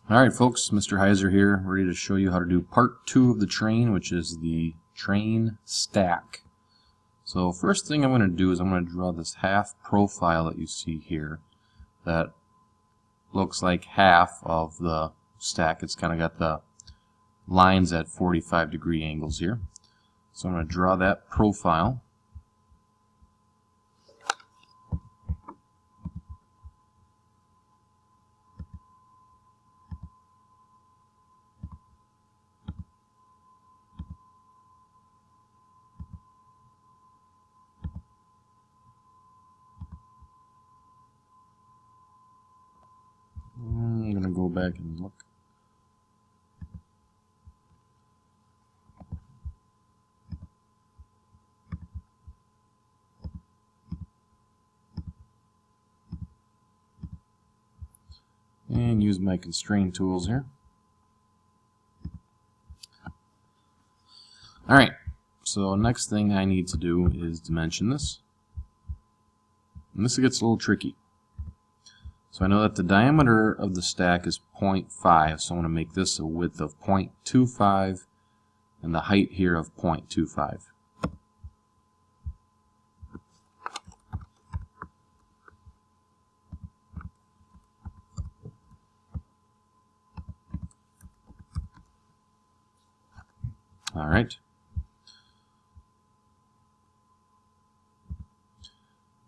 Alright folks, Mr. Heiser here, ready to show you how to do part 2 of the train, which is the train stack. So first thing I'm going to do is I'm going to draw this half profile that you see here that looks like half of the stack. It's kind of got the lines at 45-degree angles here. So I'm going to draw that profile. I'm going to go back and look. And use my constrain tools here. Alright, so next thing I need to do is dimension this. And this gets a little tricky. So I know that the diameter of the stack is 0.5, so I'm going to make this a width of 0.25 and the height here of 0.25. Alright.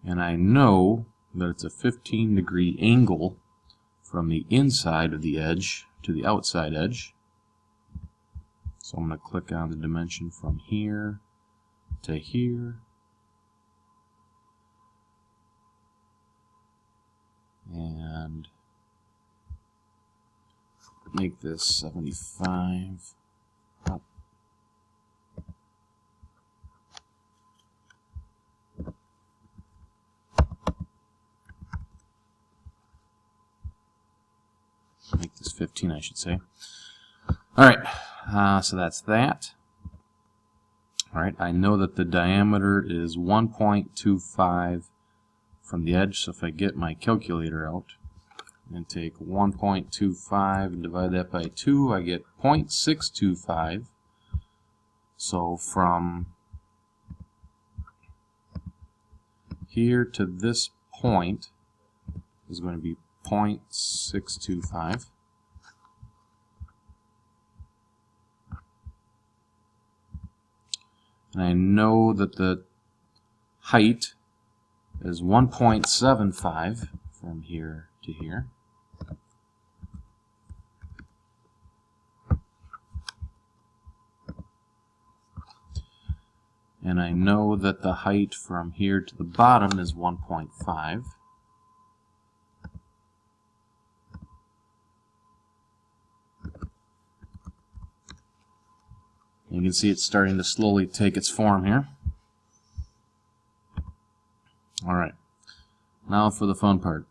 And I know that it's a 15-degree angle from the inside of the edge to the outside edge. So I'm going to click on the dimension from here to here. And make this 75. Make this 15, I should say. Alright, so that's that. Alright, I know that the diameter is 1.25 from the edge, so if I get my calculator out and take 1.25 and divide that by 2, I get 0.625. So from here to this point is going to be 0.625. And I know that the height is 1.75 from here to here. And I know that the height from here to the bottom is 1.5. You can see it's starting to slowly take its form here. Alright, now for the fun part.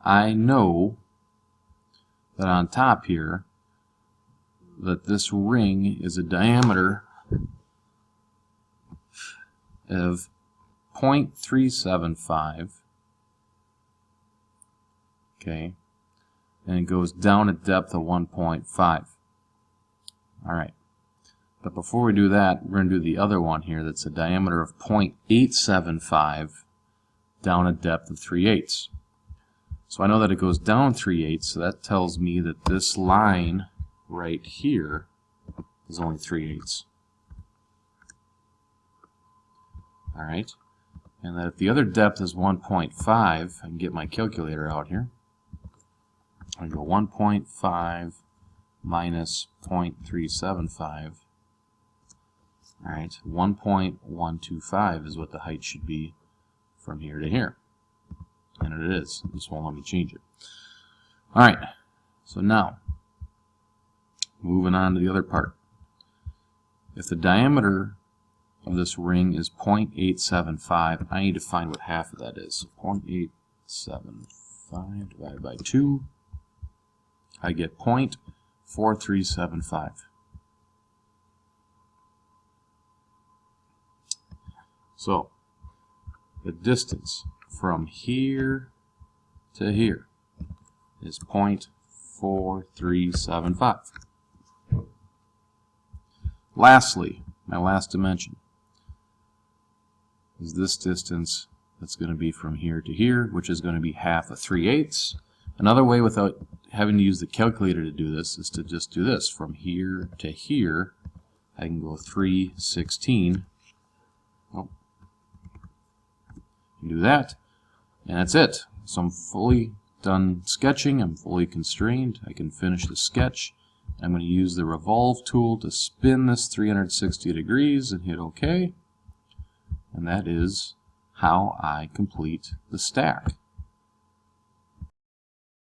I know that on top here that this ring is a diameter of 0.375. Okay, and it goes down a depth of 1.5. Alright, but before we do that, we're going to do the other one here that's a diameter of 0.875 down a depth of 3/8. So I know that it goes down 3/8, so that tells me that this line right here is only 3/8. Alright, and that if the other depth is 1.5, I can get my calculator out here. I go 1.5 minus 0.375. Alright, 1.125 is what the height should be from here to here. And it is. This won't let me change it. Alright, so now, moving on to the other part. If the diameter of this ring is 0.875, I need to find what half of that is. So 0.875 divided by 2, I get 0.4375. So the distance from here to here is 0.4375. Lastly, my last dimension is this distance that's going to be from here to here, which is going to be half of 3/8. Another way without having to use the calculator to do this is to just do this. From here to here, I can go 3/16. Oh, do that, and that's it. So I'm fully done sketching. I'm fully constrained. I can finish the sketch. I'm going to use the revolve tool to spin this 360 degrees and hit OK. And that is how I complete the stack.